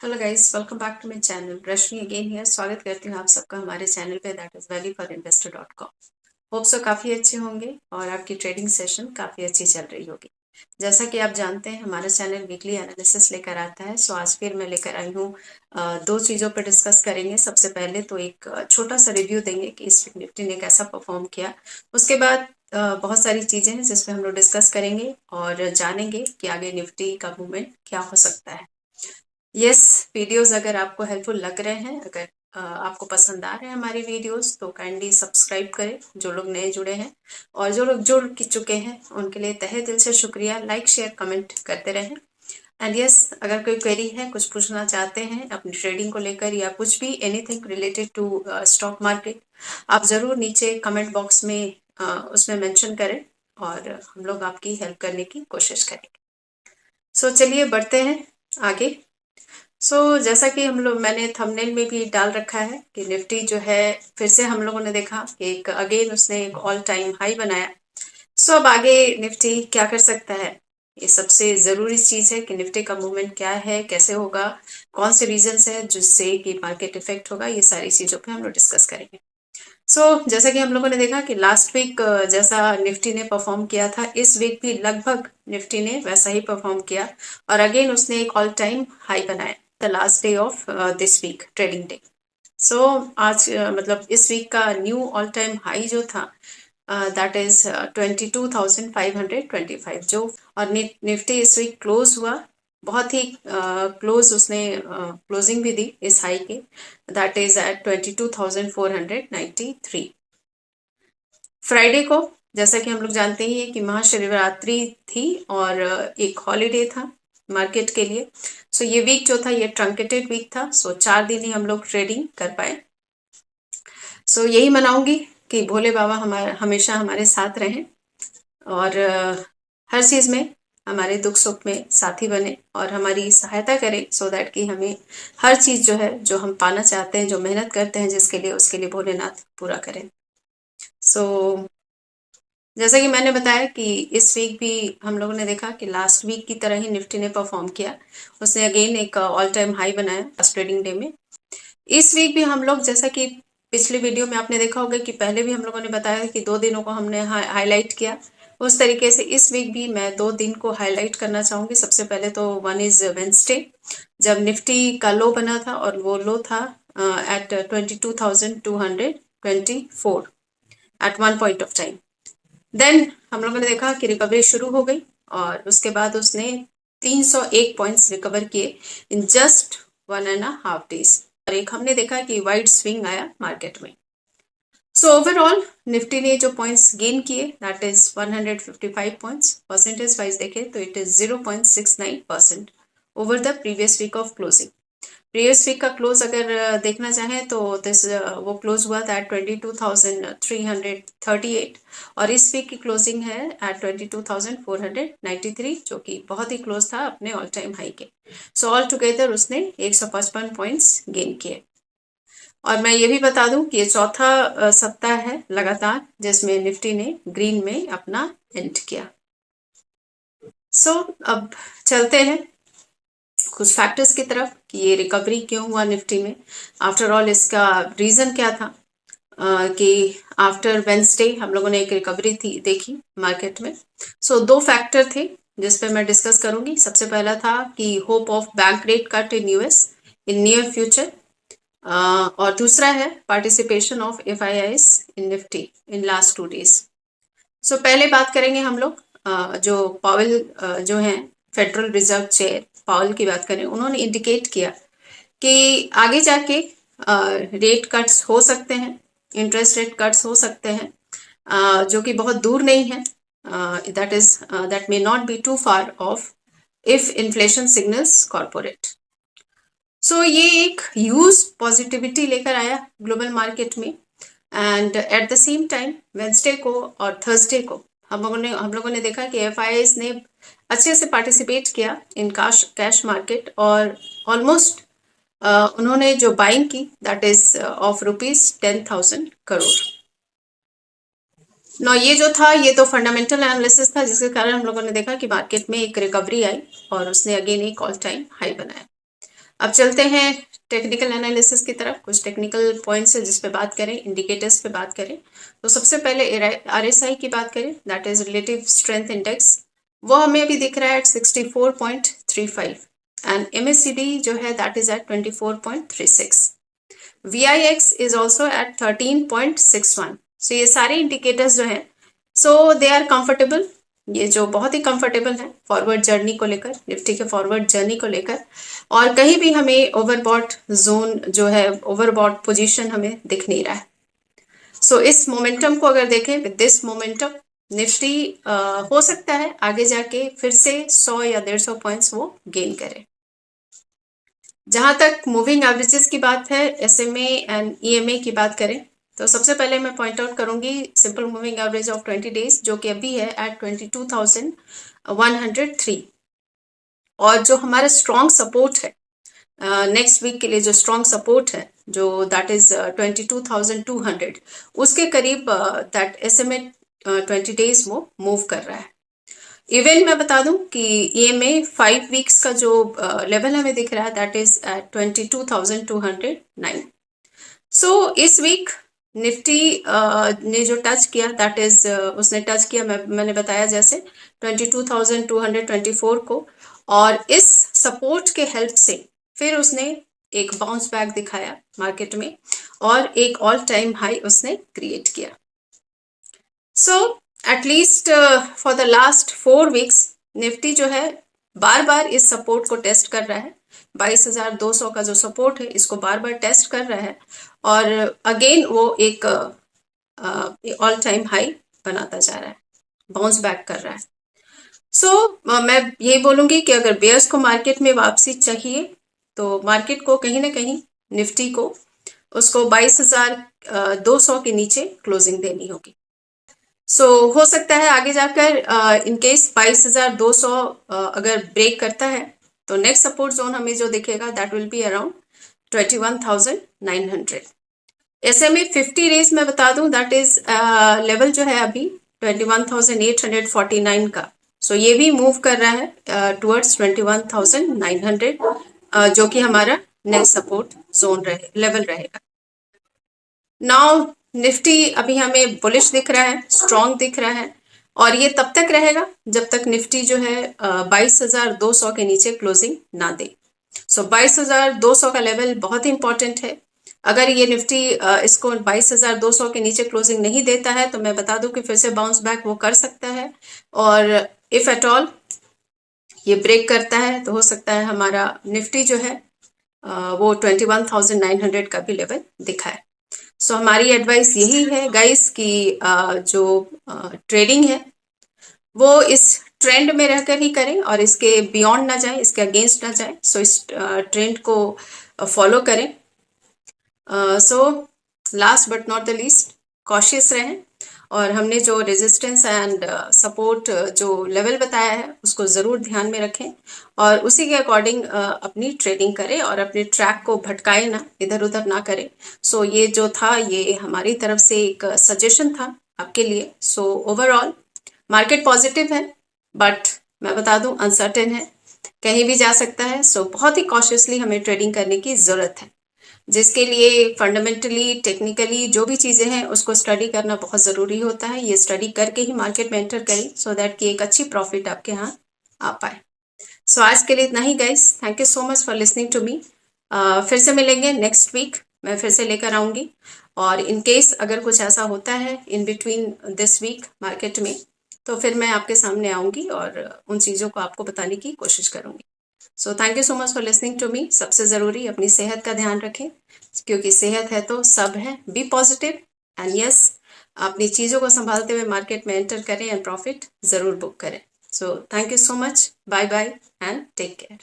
Hello guys, welcome back to my channel. Rashmi again here. स्वागत करती हूँ आप सबका हमारे चैनल पे, that is valueforinvestor.com। Hope so काफ़ी अच्छे होंगे और आपकी ट्रेडिंग सेशन काफ़ी अच्छी चल रही होगी। जैसा कि आप जानते हैं हमारा चैनल वीकली एनालिसिस लेकर आता है। सो आज फिर मैं लेकर आई हूँ दो चीज़ों पर डिस्कस करेंगे। सबसे पहले तो एक छोटा सा रिव्यू देंगे कि इस निफ्टी ने कैसा परफॉर्म किया। उसके बाद बहुत सारी चीज़ें हैं जिस पर हम लोग डिस्कस करेंगे और जानेंगे कि आगे निफ्टी का मूवमेंट क्या हो सकता है। यस, वीडियोस अगर आपको हेल्पफुल लग रहे हैं, अगर आपको पसंद आ रहे हैं हमारी वीडियोस, तो काइंडली सब्सक्राइब करें जो लोग नए जुड़े हैं, और जो लोग जुड़ चुके हैं उनके लिए तहे दिल से शुक्रिया। लाइक शेयर कमेंट करते रहें। एंड यस, अगर कोई क्वेरी है, कुछ पूछना चाहते हैं अपनी ट्रेडिंग को लेकर या कुछ भी anything related to stock market, आप ज़रूर नीचे कमेंट बॉक्स में उसमें मेंशन करें और हम लोग आपकी हेल्प करने की कोशिश करेंगे। सो चलिए बढ़ते हैं आगे। जैसा कि हम लोग, मैंने थंबनेल में भी डाल रखा है कि निफ्टी जो है, फिर से हम लोगों ने देखा कि एक अगेन उसने एक ऑल टाइम हाई बनाया। अब आगे निफ्टी क्या कर सकता है, ये सबसे जरूरी चीज है कि निफ्टी का मूवमेंट क्या है, कैसे होगा, कौन से रीजंस है जिससे कि मार्केट इफेक्ट होगा, ये सारी चीजों पे हम लोग डिस्कस करेंगे। जैसा कि हम लोगों ने देखा कि लास्ट वीक जैसा निफ्टी ने परफॉर्म किया था, इस वीक भी लगभग निफ्टी ने वैसा ही परफॉर्म किया और अगेन उसने एक ऑल टाइम हाई बनाया the last day of this week, trading day. आज मतलब इस वीक का न्यू ऑल टाइम हाई जो था, दैट इज 22,525, जो और निफ्टी इस वीक क्लोज हुआ बहुत ही क्लोज, उसने क्लोजिंग भी दी इस हाई के, दैट इज एट 22,493। फ्राइडे को, जैसा कि हम लोग जानते ही हैं कि महाशिवरात्रि थी और एक हॉलीडे था मार्केट के लिए। ये वीक जो था ये ट्रंकेटेड वीक था। 4 दिन ही हम लोग ट्रेडिंग कर पाए। यही मनाऊंगी कि भोले बाबा हमारे हमेशा हमारे साथ रहें और हर चीज में हमारे दुख सुख में साथी बने और हमारी सहायता करें, सो दैट कि हमें हर चीज जो है, जो हम पाना चाहते हैं, जो मेहनत करते हैं जिसके लिए, उसके लिए भोलेनाथ पूरा करें। जैसा कि मैंने बताया कि इस वीक भी हम लोगों ने देखा कि लास्ट वीक की तरह ही निफ्टी ने परफॉर्म किया। उसने अगेन एक ऑल टाइम हाई बनाया लास्ट ट्रेडिंग डे में। इस वीक भी हम लोग, जैसा कि पिछले वीडियो में आपने देखा होगा कि पहले भी हम लोगों ने बताया कि 2 दिनों को हमने हाईलाइट किया, उस तरीके से इस वीक भी मैं 2 दिन को हाईलाइट करना चाहूंगी। सबसे पहले तो वन इज वेंसडे, जब निफ्टी का लो बना था और वो लो था at 22,224 at one point of time. Then हम लोगों ने देखा कि रिकवरी शुरू हो गई और उसके बाद उसने 301 पॉइंट्स रिकवर किए इन जस्ट 1.5 डेज। और एक हमने देखा कि वाइड स्विंग आया मार्केट में। ओवरऑल निफ्टी ने जो पॉइंट्स गेन किए, that is 155 points. Percentage wise देखें तो it is 0.69% over the previous week of closing. Previous week का क्लोज अगर देखना चाहें तो वो क्लोज हुआ था एट 22,338 और इस वीक की क्लोजिंग है एट 22,493, जो कि बहुत ही क्लोज था अपने ऑल टाइम हाई के। ऑल टुगेदर उसने 155 पॉइंट्स गेन किए। और मैं ये भी बता दूं कि ये चौथा सप्ताह है लगातार जिसमें निफ्टी ने ग्रीन में अपना एंड किया। अब चलते हैं कुछ फैक्टर्स की तरफ कि ये रिकवरी क्यों हुआ निफ्टी में। आफ्टर ऑल इसका रीजन क्या था, कि आफ्टर वेंसडे हम लोगों ने एक रिकवरी थी देखी मार्केट में। 2 फैक्टर थे जिस पे मैं डिस्कस करूंगी। सबसे पहला था कि hope of bank rate cut in US in near future, और दूसरा है participation of FIIs in Nifty in last 2 days. पहले बात करेंगे हम लोग जो पावेल जो हैं, फेडरल रिजर्व चेयर पावेल की बात करें। उन्होंने इंडिकेट किया कि आगे जाके रेट कट्स हो सकते हैं, इंटरेस्ट रेट कट्स हो सकते हैं, जो कि बहुत दूर नहीं है। That may not be too far off if inflation signals corporate. ये एक ह्यूज पॉजिटिविटी लेकर आया ग्लोबल मार्केट में। And at the same time Wednesday को और थर्सडे को हम लोगों ने देखा कि एफआईआईस ने अच्छे से पार्टिसिपेट किया इन कैश मार्केट और ऑलमोस्ट उन्होंने जो बाइंग की, दैट इज ऑफ ₹10,000 करोड़। ये जो था ये तो फंडामेंटल एनालिसिस था, जिसके कारण हम लोगों ने देखा कि मार्केट में एक रिकवरी आई और उसने अगेन एक ऑल टाइम हाई बनाया। अब चलते हैं टेक्निकल एनालिसिस की तरफ। कुछ टेक्निकल पॉइंट्स है जिस पे बात करें, इंडिकेटर्स पे बात करें। तो सबसे पहले RSI की बात करें, that is relative strength index. वो हमें अभी दिख रहा है एट 64.35 एंड MACD जो है that is at 24.36। VIX is also at 13.61। So ये सारे इंडिकेटर्स जो हैं सो दे आर कंफर्टेबल। ये जो बहुत ही कंफर्टेबल है फॉरवर्ड जर्नी को लेकर, निफ्टी के फॉरवर्ड जर्नी को लेकर। और कहीं भी हमें ओवरबॉट जोन जो है, ओवरबॉट पोजीशन हमें दिख नहीं रहा है। सो इस मोमेंटम को अगर देखें, विद दिस मोमेंटम निफ्टी हो सकता है आगे जाके फिर से 100 या 150 पॉइंट्स वो गेन करे। जहां तक मूविंग एवरेजेस की बात है, SMA एंड EMA की बात करें, तो सबसे पहले मैं पॉइंट आउट करूंगी simple moving average of 20 days जो कि अभी है एट 22,103। और जो हमारा स्ट्रॉन्ग सपोर्ट है नेक्स्ट वीक के लिए, जो स्ट्रॉन्ग सपोर्ट है जो दैट इज 22,200, उसके करीब दैट SMA 20 डेज वो मूव कर रहा है। इवन मैं बता दूं कि EMA 5 वीक्स का जो लेवल हमें दिख रहा है दैट इज एट 22,209। सो इस वीक निफ्टी ने जो टच किया दैट इज उसने टच किया, मैंने बताया जैसे 22,224 को, और इस सपोर्ट के हेल्प से फिर उसने एक बाउंस बैक दिखाया मार्केट में और एक ऑल टाइम हाई उसने क्रिएट किया। So at least for the last 4 weeks Nifty जो है बार बार इस सपोर्ट को टेस्ट कर रहा है। 22,200 का जो सपोर्ट है इसको बार बार टेस्ट कर रहा है और अगेन वो एक ऑल टाइम हाई बनाता जा रहा है, बाउंस बैक कर रहा है। सो मैं ये बोलूंगी कि अगर बेयर्स को मार्केट में वापसी चाहिए तो मार्केट को कहीं ना कहीं निफ्टी को उसको 22,200 के नीचे क्लोजिंग देनी होगी। सो हो सकता है आगे जाकर इन केस 22,200 अगर ब्रेक करता है तो नेक्स्ट सपोर्ट जोन हमें जो दिखेगा that will be around 21,900। SMA 50 days में बता दूं दैट इज लेवल जो है अभी 21,849 का। सो ये भी मूव कर रहा है टुवर्ड्स 21,900 जो कि हमारा नेक्स्ट सपोर्ट जोन लेवल रहेगा। नाउ निफ्टी अभी हमें बुलिश दिख रहा है, स्ट्रॉन्ग दिख रहा है, और ये तब तक रहेगा जब तक निफ्टी जो है 22,200 के नीचे क्लोजिंग ना दे। सो 22,200 का लेवल बहुत इंपॉर्टेंट है। अगर ये निफ्टी इसको 22,200 के नीचे क्लोजिंग नहीं देता है तो मैं बता दूं कि फिर से बाउंस बैक वो कर सकता है, और इफ एट ऑल ये ब्रेक करता है तो हो सकता है हमारा निफ्टी जो है वो 21,900 का भी लेवल दिखाए। सो हमारी एडवाइस यही है गाइस कि जो ट्रेडिंग है वो इस ट्रेंड में रहकर ही करें और इसके बियॉन्ड ना जाए, इसके अगेंस्ट ना जाए। सो इस ट्रेंड को फॉलो करें। So last but not the least, cautious रहें, और हमने जो रेजिस्टेंस एंड सपोर्ट जो लेवल बताया है उसको ज़रूर ध्यान में रखें और उसी के अकॉर्डिंग अपनी ट्रेडिंग करें और अपने ट्रैक को भटकाए ना, इधर उधर ना करें। सो ये जो था ये हमारी तरफ से एक सजेशन था आपके लिए। सो ओवरऑल मार्केट पॉजिटिव है, बट मैं बता दूं अनसर्टेन है, कहीं भी जा सकता है। सो बहुत ही कॉशियसली हमें ट्रेडिंग करने की ज़रूरत है, जिसके लिए फंडामेंटली टेक्निकली जो भी चीज़ें हैं उसको स्टडी करना बहुत ज़रूरी होता है। ये स्टडी करके ही मार्केट में एंटर करें सो दैट कि एक अच्छी प्रॉफिट आपके यहाँ आ पाए। सो आज के लिए इतना ही guys, thank you so much for listening to me. फिर से मिलेंगे नेक्स्ट वीक, मैं फिर से लेकर आऊँगी, और इन केस अगर कुछ ऐसा होता है in between this week market में तो फिर मैं आपके सामने आऊँगी और उन चीज़ों को आपको बताने की कोशिश करूँगी। So thank you so much for listening to me. सबसे ज़रूरी अपनी सेहत का ध्यान रखें, क्योंकि सेहत है तो सब है। बी पॉजिटिव एंड यस, अपनी चीज़ों को संभालते हुए मार्केट में एंटर करें एंड प्रॉफिट ज़रूर बुक करें। So thank you so much, bye bye and take care.